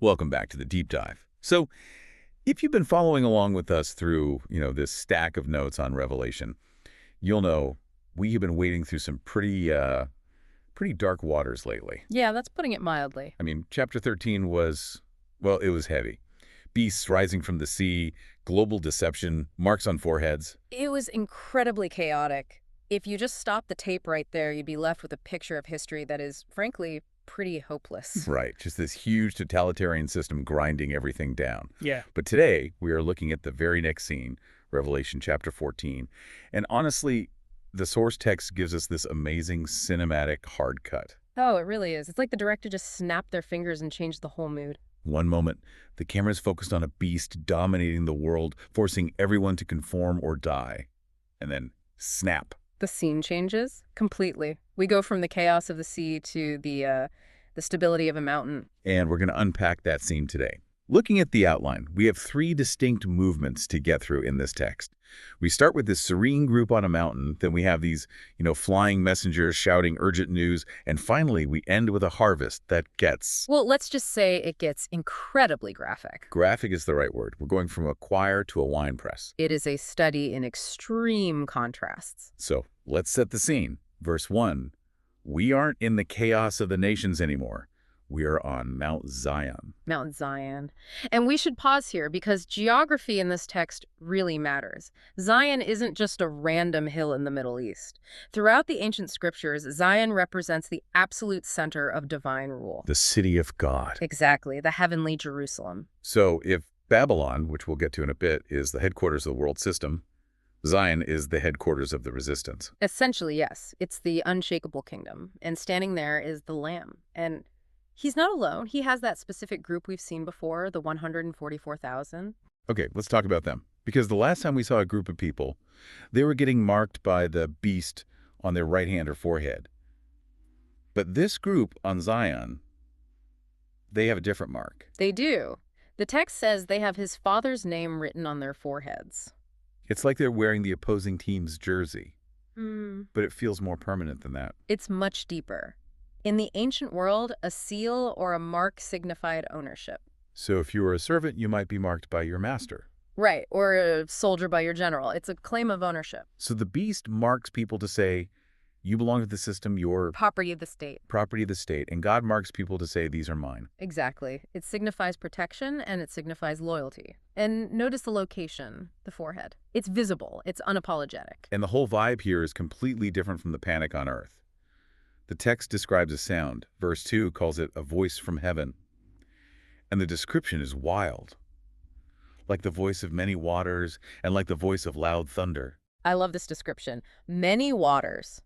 Welcome back to the deep dive. So, if you've been following along with us through, this stack of notes on Revelation, you'll know we have been wading through some pretty dark waters lately. Yeah, that's putting it mildly. I mean, chapter 13 was, well, it was heavy. Beasts rising from the sea, global deception, marks on foreheads. It was incredibly chaotic. If you just stopped the tape right there, you'd be left with a picture of history that is, frankly, pretty hopeless. Right, just this huge totalitarian system grinding everything down. Yeah. But today, we are looking at the very next scene, Revelation chapter 14. And honestly, the source text gives us this amazing cinematic hard cut. Oh, it really is. It's like the director just snapped their fingers and changed the whole mood. One moment, the camera's focused on a beast dominating the world, forcing everyone to conform or die. And then, snap. The scene changes completely. We go from the chaos of the sea to the stability of a mountain. And we're going to unpack that scene today. Looking at the outline, we have three distinct movements to get through in this text. We start with this serene group on a mountain, then we have these, flying messengers shouting urgent news, and finally we end with a harvest that gets... Well, let's just say it gets incredibly graphic. Graphic is the right word. We're going from a choir to a wine press. It is a study in extreme contrasts. So, let's set the scene. Verse 1, we aren't in the chaos of the nations anymore. We are on Mount Zion. Mount Zion. And we should pause here because geography in this text really matters. Zion isn't just a random hill in the Middle East. Throughout the ancient scriptures, Zion represents the absolute center of divine rule. The city of God. Exactly, the heavenly Jerusalem. So if Babylon, which we'll get to in a bit, is the headquarters of the world system, Zion is the headquarters of the resistance. Essentially, yes. It's the unshakable kingdom. And standing there is the Lamb. And he's not alone. He has that specific group we've seen before, the 144,000. Okay, let's talk about them. Because the last time we saw a group of people, they were getting marked by the beast on their right hand or forehead. But this group on Zion, they have a different mark. They do. The text says they have his father's name written on their foreheads. It's like they're wearing the opposing team's jersey. Hmm. But it feels more permanent than that. It's much deeper. In the ancient world, a seal or a mark signified ownership. So if you were a servant, you might be marked by your master. Right, or a soldier by your general. It's a claim of ownership. So the beast marks people to say, you belong to the system, you're Property of the state. property of the state. And God marks people to say, these are mine. Exactly. It signifies protection and it signifies loyalty. And notice the location, the forehead. It's visible. It's unapologetic. And the whole vibe here is completely different from the panic on earth. The text describes a sound. Verse 2 calls it a voice from heaven. And the description is wild. Like the voice of many waters and like the voice of loud thunder. I love this description. Many waters.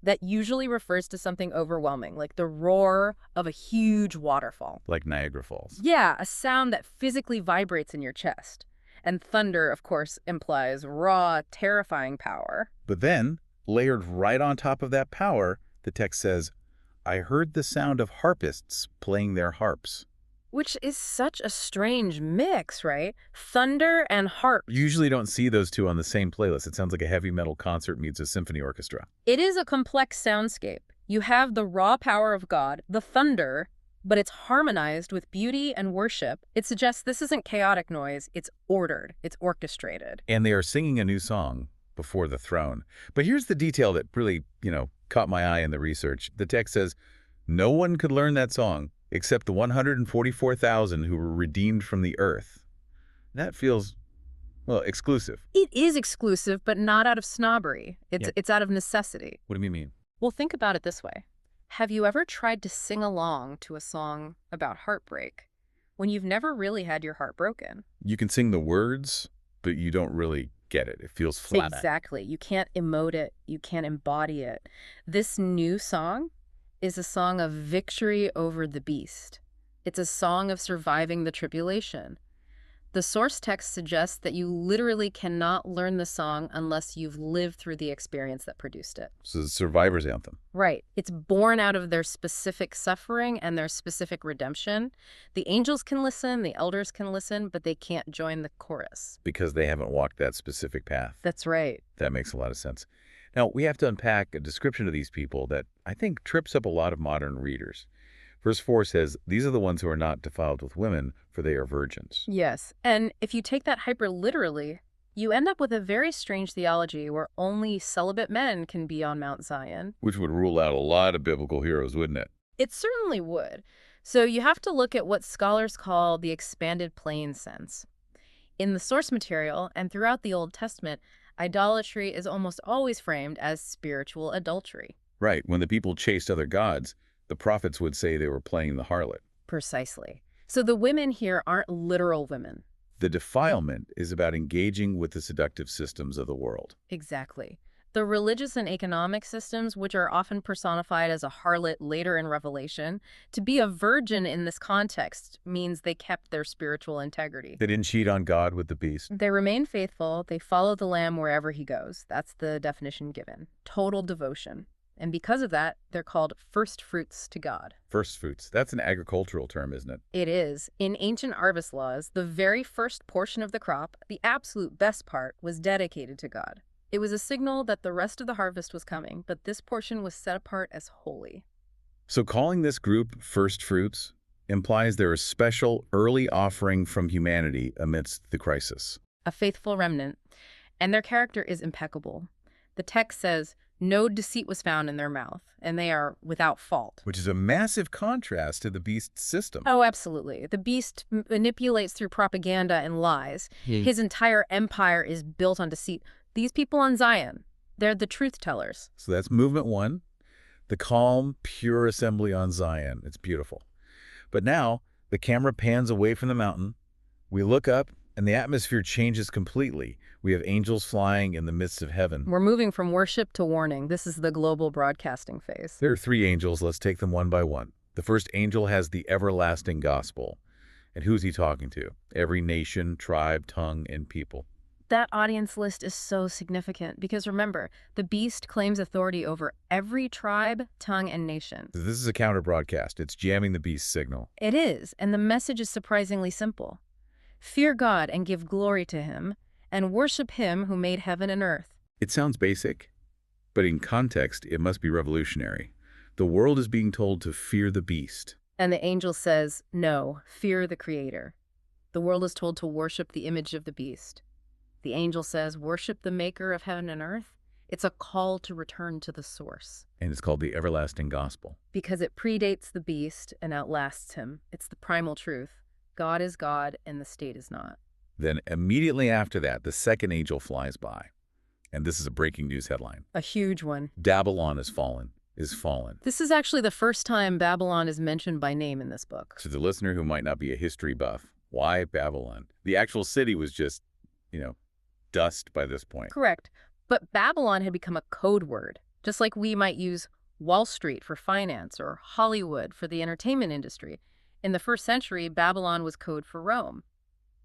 That usually refers to something overwhelming, like the roar of a huge waterfall. Like Niagara Falls. Yeah, a sound that physically vibrates in your chest. And thunder, of course, implies raw, terrifying power. But then, layered right on top of that power, the text says, I heard the sound of harpists playing their harps. Which is such a strange mix, right? Thunder and harp. You usually don't see those two on the same playlist. It sounds like a heavy metal concert meets a symphony orchestra. It is a complex soundscape. You have the raw power of God, the thunder, but it's harmonized with beauty and worship. It suggests this isn't chaotic noise. It's ordered. It's orchestrated. And they are singing a new song, Before the Throne. But here's the detail that really, caught my eye in the research. The text says, no one could learn that song except the 144,000 who were redeemed from the earth. That feels, well, exclusive. It is exclusive, but not out of snobbery. It's out of necessity. What do you mean? Well, think about it this way. Have you ever tried to sing along to a song about heartbreak when you've never really had your heart broken? You can sing the words, but you don't really get it. It feels flat. Exactly. You can't emote it. You can't embody it. This new song is a song of victory over the beast. It's a song of surviving the tribulation. The source text suggests that you literally cannot learn the song unless you've lived through the experience that produced it. So the survivor's anthem. Right. It's born out of their specific suffering and their specific redemption. The angels can listen, the elders can listen, but they can't join the chorus. Because they haven't walked that specific path. That's right. That makes a lot of sense. Now, we have to unpack a description of these people that I think trips up a lot of modern readers. Verse 4 says, "These are the ones who are not defiled with women, for they are virgins." Yes, and if you take that hyper literally, you end up with a very strange theology where only celibate men can be on Mount Zion. Which would rule out a lot of biblical heroes, wouldn't it? It certainly would. So you have to look at what scholars call the expanded plane sense. In the source material and throughout the Old Testament, idolatry is almost always framed as spiritual adultery. Right. When the people chased other gods, the prophets would say they were playing the harlot. Precisely. So the women here aren't literal women. The defilement is about engaging with the seductive systems of the world. Exactly. The religious and economic systems, which are often personified as a harlot later in Revelation, to be a virgin in this context means they kept their spiritual integrity. They didn't cheat on God with the beast. They remain faithful. They follow the Lamb wherever he goes. That's the definition given. Total devotion. And because of that, they're called first fruits to God. First fruits. That's an agricultural term, isn't it? It is. In ancient harvest laws, the very first portion of the crop, the absolute best part, was dedicated to God. It was a signal that the rest of the harvest was coming, but this portion was set apart as holy. So calling this group first fruits implies they're a special early offering from humanity amidst the crisis. A faithful remnant. And their character is impeccable. The text says, "No deceit was found in their mouth, and they are without fault." Which is a massive contrast to the beast's system. Oh, absolutely. The beast manipulates through propaganda and lies. His entire empire is built on deceit. These people on Zion, they're the truth tellers. So that's movement one, the calm, pure assembly on Zion. It's beautiful. But now the camera pans away from the mountain. We look up, and the atmosphere changes completely. We have angels flying in the midst of heaven. We're moving from worship to warning. This is the global broadcasting phase. There are three angels. Let's take them one by one. The first angel has the everlasting gospel. And who's he talking to? Every nation, tribe, tongue, and people. That audience list is so significant because remember, the beast claims authority over every tribe, tongue, and nation. This is a counter broadcast. It's jamming the beast's signal. It is, and the message is surprisingly simple. Fear God and give glory to him, and worship him who made heaven and earth. It sounds basic, but in context, it must be revolutionary. The world is being told to fear the beast. And the angel says, no, fear the Creator. The world is told to worship the image of the beast. The angel says, worship the maker of heaven and earth. It's a call to return to the source. And it's called the everlasting gospel. Because it predates the beast and outlasts him. It's the primal truth. God is God and the state is not. Then immediately after that, the second angel flies by. And this is a breaking news headline. A huge one. Babylon is fallen. This is actually the first time Babylon is mentioned by name in this book. To the listener who might not be a history buff, why Babylon? The actual city was just, dust by this point. Correct. But Babylon had become a code word, just like we might use Wall Street for finance or Hollywood for the entertainment industry. In the first century, Babylon was code for Rome.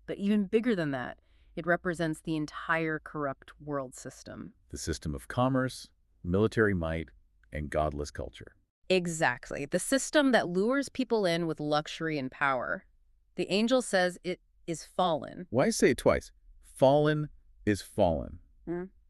But even bigger than that, it represents the entire corrupt world system. The system of commerce, military might, and godless culture. Exactly. The system that lures people in with luxury and power. The angel says it is fallen. Why say it twice? Fallen is fallen.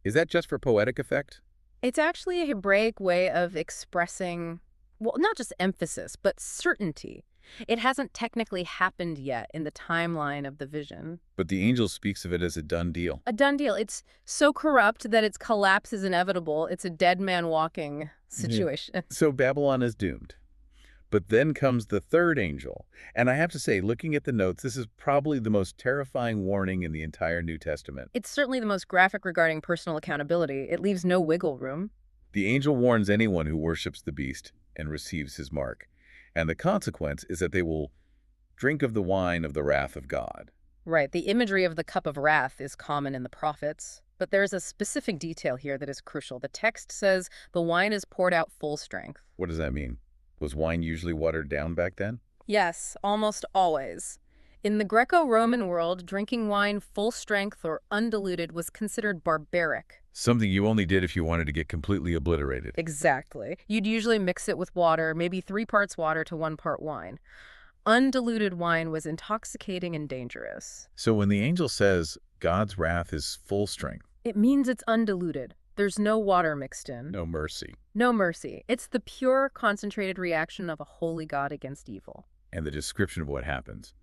Is that just for poetic effect? It's actually a Hebraic way of expressing, well, not just emphasis, but certainty. It hasn't technically happened yet in the timeline of the vision. But the angel speaks of it as a done deal. A done deal. It's so corrupt that its collapse is inevitable. It's a dead man walking situation. Yeah. So Babylon is doomed. But then comes the third angel. And I have to say, looking at the notes, this is probably the most terrifying warning in the entire New Testament. It's certainly the most graphic regarding personal accountability. It leaves no wiggle room. The angel warns anyone who worships the beast and receives his mark. And the consequence is that they will drink of the wine of the wrath of God. Right. The imagery of the cup of wrath is common in the prophets. But there's a specific detail here that is crucial. The text says the wine is poured out full strength. What does that mean? Was wine usually watered down back then? Yes, almost always. In the Greco-Roman world, drinking wine full strength or undiluted was considered barbaric. Something you only did if you wanted to get completely obliterated. Exactly. You'd usually mix it with water, maybe 3 parts water to 1 part wine. Undiluted wine was intoxicating and dangerous. So when the angel says God's wrath is full strength, It means it's undiluted. There's no water mixed in. No mercy. No mercy. It's the pure, concentrated reaction of a holy God against evil. And the description of what happens.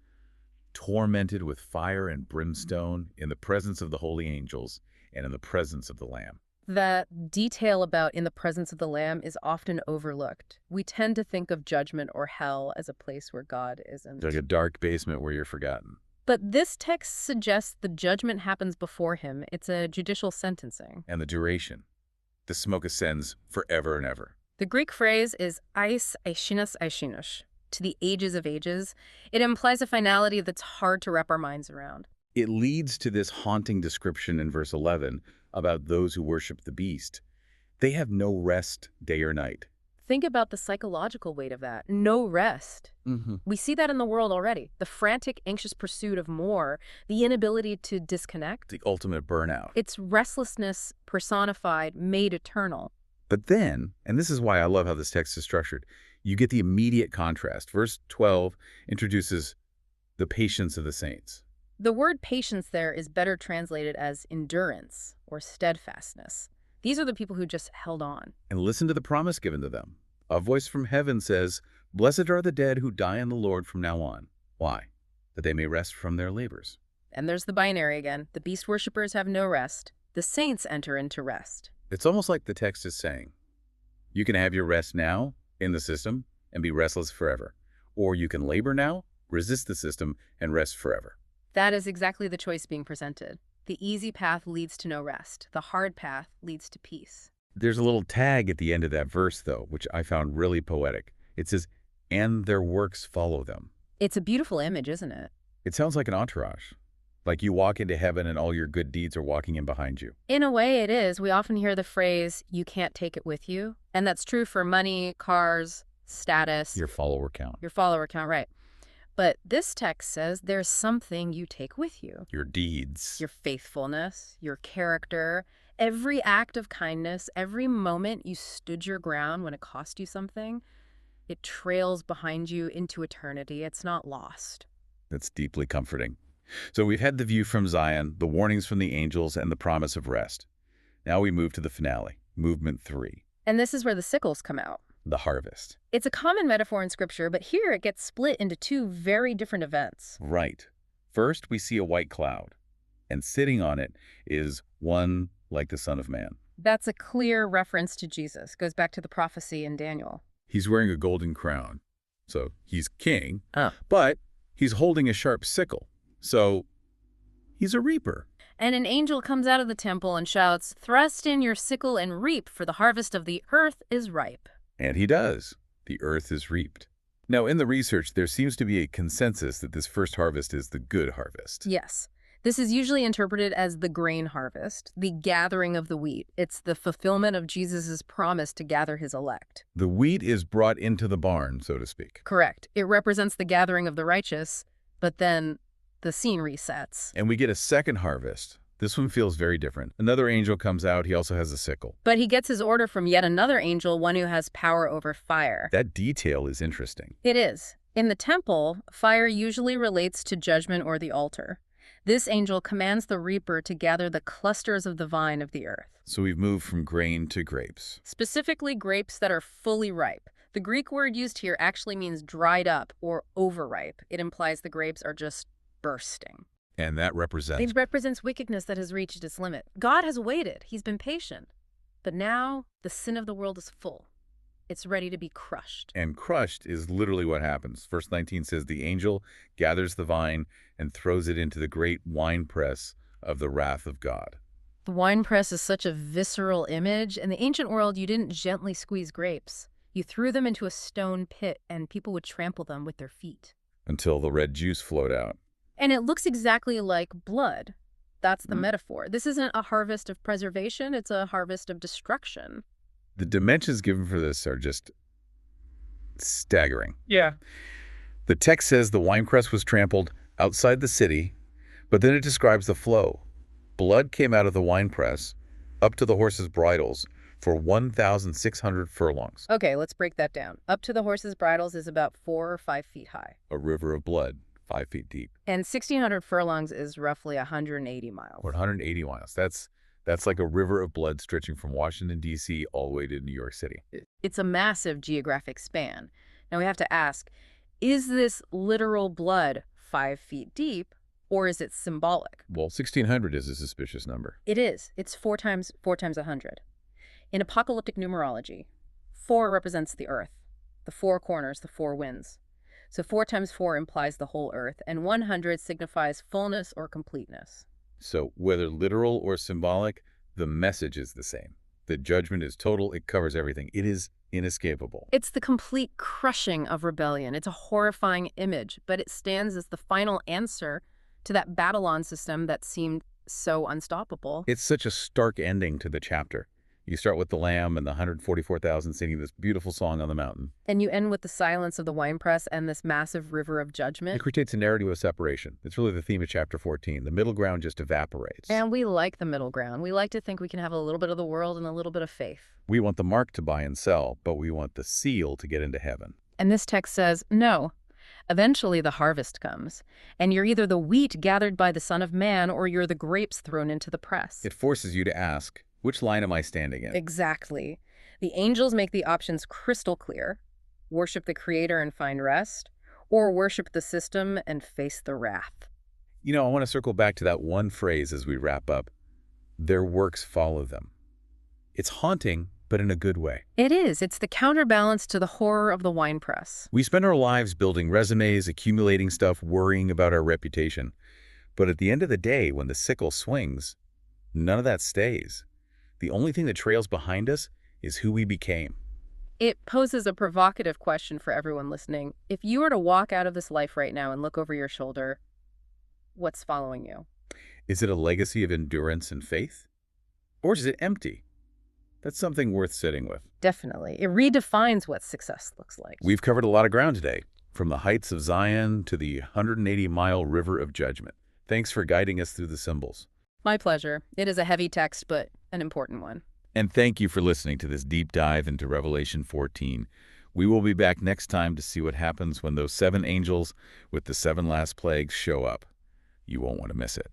Tormented with fire and brimstone in the presence of the holy angels and in the presence of the Lamb. That detail about in the presence of the Lamb is often overlooked. We tend to think of judgment or hell as a place where God isn't. Like a dark basement where you're forgotten. But this text suggests the judgment happens before him. It's a judicial sentencing. And the duration. The smoke ascends forever and ever. The Greek phrase is eis aishinos aishinos, to the ages of ages. It implies a finality that's hard to wrap our minds around. It leads to this haunting description in verse 11 about those who worship the beast. They have no rest day or night. Think about the psychological weight of that. No rest. We see that in the world already. The frantic, anxious pursuit of more, the inability to disconnect. The ultimate burnout. It's restlessness personified, made eternal. But then, and this is why I love how this text is structured, you get the immediate contrast. Verse 12 introduces the patience of the saints. The word patience there is better translated as endurance or steadfastness. These are the people who just held on. And listen to the promise given to them. A voice from heaven says, "Blessed are the dead who die in the Lord from now on." Why? That they may rest from their labors. And there's the binary again. The beast worshippers have no rest. The saints enter into rest. It's almost like the text is saying, you can have your rest now in the system and be restless forever. Or you can labor now, resist the system, and rest forever. That is exactly the choice being presented. The easy path leads to no rest. The hard path leads to peace. There's a little tag at the end of that verse, though, which I found really poetic. It says, "And their works follow them." It's a beautiful image, isn't it? It sounds like an entourage. Like you walk into heaven and all your good deeds are walking in behind you. In a way, it is. We often hear the phrase, "You can't take it with you." And that's true for money, cars, status. Your follower count. Your follower count, right. But this text says there's something you take with you. Your deeds. Your faithfulness, your character, every act of kindness, every moment you stood your ground when it cost you something, it trails behind you into eternity. It's not lost. That's deeply comforting. So we've had the view from Zion, the warnings from the angels, and the promise of rest. Now we move to the finale, movement 3. And this is where the sickles come out. The harvest. It's a common metaphor in Scripture, but here it gets split into two very different events. Right. First, we see a white cloud, and sitting on it is one like the Son of Man. That's a clear reference to Jesus. Goes back to the prophecy in Daniel. He's wearing a golden crown, so he's king, Oh. but he's holding a sharp sickle, so he's a reaper. And an angel comes out of the temple and shouts, "Thrust in your sickle and reap, for the harvest of the earth is ripe." And he does. The earth is reaped. Now, in the research, there seems to be a consensus that this first harvest is the good harvest. Yes. This is usually interpreted as the grain harvest, the gathering of the wheat. It's the fulfillment of Jesus' promise to gather his elect. The wheat is brought into the barn, so to speak. Correct. It represents the gathering of the righteous, but then the scene resets. And we get a second harvest. This one feels very different. Another angel comes out. He also has a sickle. But he gets his order from yet another angel, one who has power over fire. That detail is interesting. It is. In the temple, fire usually relates to judgment or the altar. This angel commands the reaper to gather the clusters of the vine of the earth. So we've moved from grain to grapes. Specifically grapes that are fully ripe. The Greek word used here actually means dried up or overripe. It implies the grapes are just bursting. And that represents... It represents wickedness that has reached its limit. God has waited. He's been patient. But now the sin of the world is full. It's ready to be crushed. And crushed is literally what happens. Verse 19 says, "The angel gathers the vine and throws it into the great winepress of the wrath of God." The winepress is such a visceral image. In the ancient world, you didn't gently squeeze grapes. You threw them into a stone pit, and people would trample them with their feet. Until the red juice flowed out. And it looks exactly like blood. That's the metaphor. This isn't a harvest of preservation. It's a harvest of destruction. The dimensions given for this are just staggering. Yeah. The text says the winepress was trampled outside the city, but then it describes the flow. Blood came out of the winepress up to the horses' bridles for 1,600 furlongs. Okay, let's break that down. Up to the horses' bridles is about 4 or 5 feet high. A river of blood, 5 feet deep. And 1,600 furlongs is roughly 180 miles. Or 180 miles. That's That's like a river of blood stretching from Washington, D.C. all the way to New York City. It's a massive geographic span. Now we have to ask, is this literal blood 5 feet deep, or is it symbolic? Well, 1,600 is a suspicious number. It is. It's 4 times 100. In apocalyptic numerology, 4 represents the earth, the 4 corners, the 4 winds. So 4 times 4 implies the whole earth, and 100 signifies fullness or completeness. So whether literal or symbolic, the message is the same. The judgment is total. It covers everything. It is inescapable. It's the complete crushing of rebellion. It's a horrifying image, but it stands as the final answer to that Babylon system that seemed so unstoppable. It's such a stark ending to the chapter. You start with the Lamb and the 144,000 singing this beautiful song on the mountain. And you end with the silence of the winepress and this massive river of judgment. It creates a narrative of separation. It's really the theme of chapter 14. The middle ground just evaporates. And we like the middle ground. We like to think we can have a little bit of the world and a little bit of faith. We want the mark to buy and sell, but we want the seal to get into heaven. And this text says, no. Eventually the harvest comes, and you're either the wheat gathered by the Son of Man or you're the grapes thrown into the press. It forces you to ask, which line am I standing in? Exactly. The angels make the options crystal clear. Worship the Creator and find rest, or worship the system and face the wrath. You know, I want to circle back to that one phrase as we wrap up. Their works follow them. It's haunting, but in a good way. It is. It's the counterbalance to the horror of the winepress. We spend our lives building resumes, accumulating stuff, worrying about our reputation. But at the end of the day, when the sickle swings, none of that stays. The only thing that trails behind us is who we became. It poses a provocative question for everyone listening. If you were to walk out of this life right now and look over your shoulder, what's following you? Is it a legacy of endurance and faith? Or is it empty? That's something worth sitting with. Definitely. It redefines what success looks like. We've covered a lot of ground today, from the heights of Zion to the 180-mile river of judgment. Thanks for guiding us through the symbols. My pleasure. It is a heavy text, but an important one. And thank you for listening to this deep dive into Revelation 14. We will be back next time to see what happens when those 7 angels with the 7 last plagues show up. You won't want to miss it.